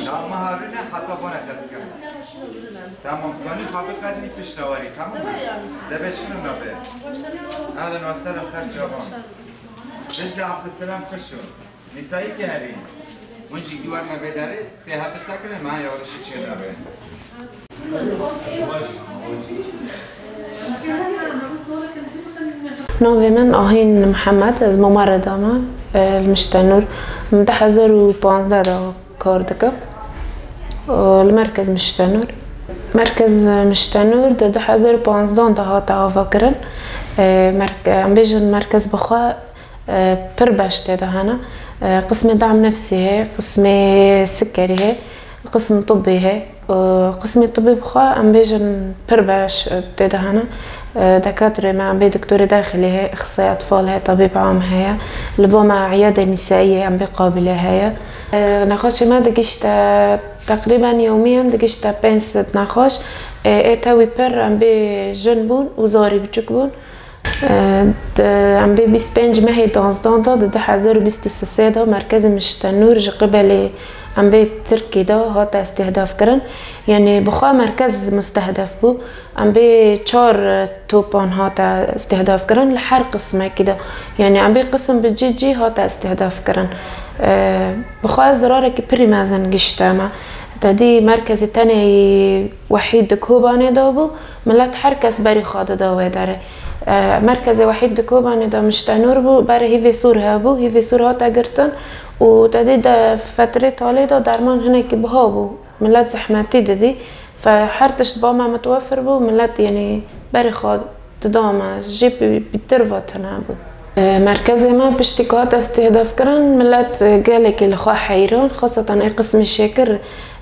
لا مهارنا حتى بنا تذكر تمام كاني خابر قدني پیشنواری تمام دبه شنو نبه اهلا وسهلا سر جوان رجل عبد السلام خشو نسایی که هری منجی دوار نبه داره به حب سکره ما یارشی چه نبه نوفي من آهين محمد از ممرضة ما المشتنور من 2015 کار دکم المركز مشتنور مركز مشتنور ده 2015 ده هات عوض کرن عم بيجن مركز بخوا پر بشته ده هنا قسم دعم نفسي هي قسم سكري هي قسم طبي هي قسم الطبي بخوا عم بيجن پر بش ده هنا دكاترة مع بي دكتورة داخلي هي اخصائي اطفال هي طبيب عام هي لبو مع عيادة نسائية عم بيقابلها هي نخوش ما دقيشت تقريبا يوميا دقيشت بنس نخوش اتاوي بر عم بي جنبون وزاري بتشكبون عم بي بيستنج ما هي دانزداندا ده 2023 مركز مشتنور قبل عم بي تركي ده هاتا استهداف كرن يعني بخوا مركز مستهدف بو عم بي 4 توبان هاتا استهداف كرن لحر قسمه كده يعني عم بي قسم بالجي هاتا استهداف كرن بخوا زرارك بري مازن قشتاما تدي مركز التاني وحيد كوباني دابو ملات حركس بري خاض داوي داره مركز وحيد كوباني دا مشتنور بو بري هيفي سور هابو هيفي سور هاتا قرتن وتديد فترة طويلة درمان هناك بهابو ملات زحمتي دي فحرتش باما متوفر بو ملات يعني بري خاض تداما جيب بترفت هنا بو مركزي ما باشتكاءات استهداف كرن ملات قالك الخوا حيران خاصة اي قسم الشاكر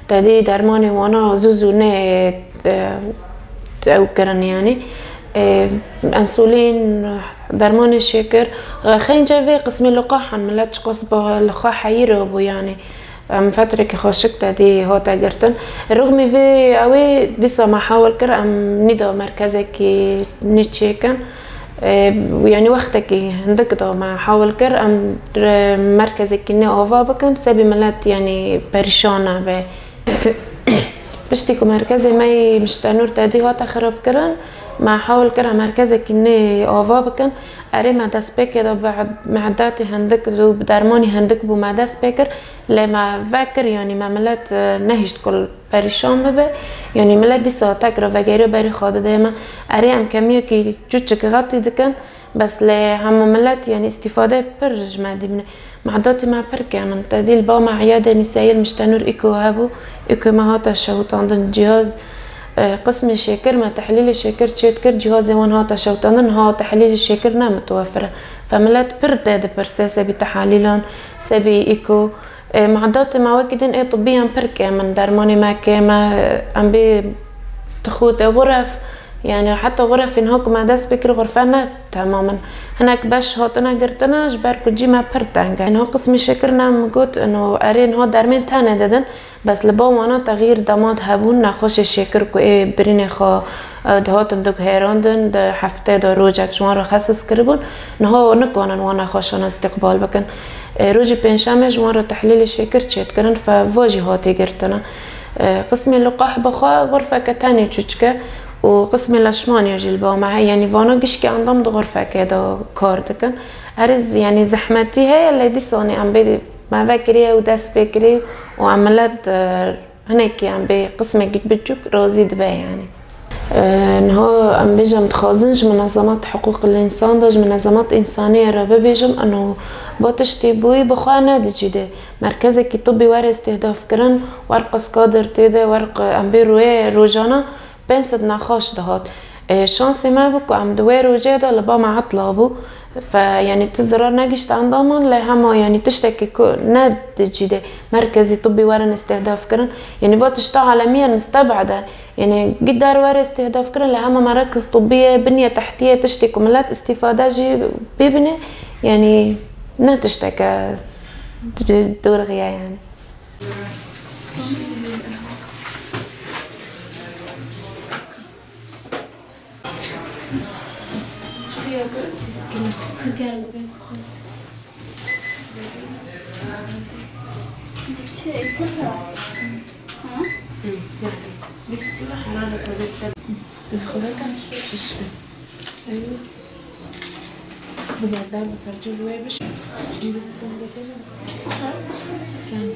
تدي درماني وانا زوزوني او كرن يعني انسولين درمان الشاكر خين جافي قسمي لقاحا ملاتش قصبة لقاح حيربو يعني فترة كي خوشكت دي هوتا قرتن الرغم في اوي ديسا ما حاول كر ام نيدا مركزك نيتشيكن يعني وقتك عندك دا ما حاول كر ام مركزك ني اوفا بكن سبي ملات يعني بريشانه ب بشتكو مركزي ماي مشتنور تادي هوتا خراب كرن ما حاول كره مركزك إني أوفا بكن أري ما داس بكر بعد معداتي هندك دو بدرماني هندك بو ما داس بكر لما فكر يعني ما ملت نهشت كل بريشان ببه يعني ملت دي ساعتك را وغيره بري خاده دايما أري هم كمية كي جوتشك غطي دكن بس لهم ملت يعني استفادة برج ما دي من معداتي مع بركة من تديل با مع عيادة نسائية المشتنور إيكو هابو إيكو ما هاتا شهوت عندن جهاز قسم الشاكر ما تحليل الشاكر تشيتكر جهاز وان هاتا شوطانن ها تحليل الشاكر نا متوفرة فملات برد هذا برساسة بتحاليلان سبي إيكو معدات مواكدين اي طبيا بركة من درماني ما كما عم بي تخوت غرف يعني حتى غرف انهاك ما داس بكر غرفنا تماما هناك باش هاتنا قرتنا جباركو جيما برتانجا انه قسم شكرنا مقوت انه ارين هو درمين تانا دادن بس لبا وانا تغيير داماد هبون نخوش الشكر كو ايه بريني خوا دهاتن دوك هيراندن ده حفته ده روجك شوان رخصص كربون نهو نكونن وانا خوشان استقبال بكن روجي بينشامه جوان تحليل الشكر تشيت كرن فواجي هاتي قرتنا قسم اللقاح بخوا غرفة كتاني تشوشكه وقسم الأشمان يجي الباو معي يعني فانا قشكي عندهم غرفة كده كار دكن هرز يعني زحمتي هي اللي دي صاني عم بي ما فكري وداس بكري وعملت هناك عم بي قسم جيت بتشوك رازي دبا يعني انه عم بيجم متخازنج منظمات حقوق الانسان دج منظمات انسانيه ربا بيجم انه باتشتي بوي بخوانا دجيده مركزك طبي ورا استهداف كرن ورقه قادر تيده ورق عم بيروي روجانا بنسد نخاش دهات شانسي ما بكو عم دويرو جيدا لبا ما عطلابو فيعني تزرار ناقشت عندهم لهما يعني تشتكي ناد جديدة مركزي طبي ورن استهداف كرن يعني باتشتا عالميا مستبعدة يعني قدار ورا استهداف كرن لهما مراكز طبية بنية تحتية تشتكي ملات استفادة جي ببني يعني نا تشتكى دور غيا يعني شيء زهرة. ها؟ زهرة. بس كلها حرارة كده. الخضار مش أيوة. بدأ ده بصير جوا بس كده. كان.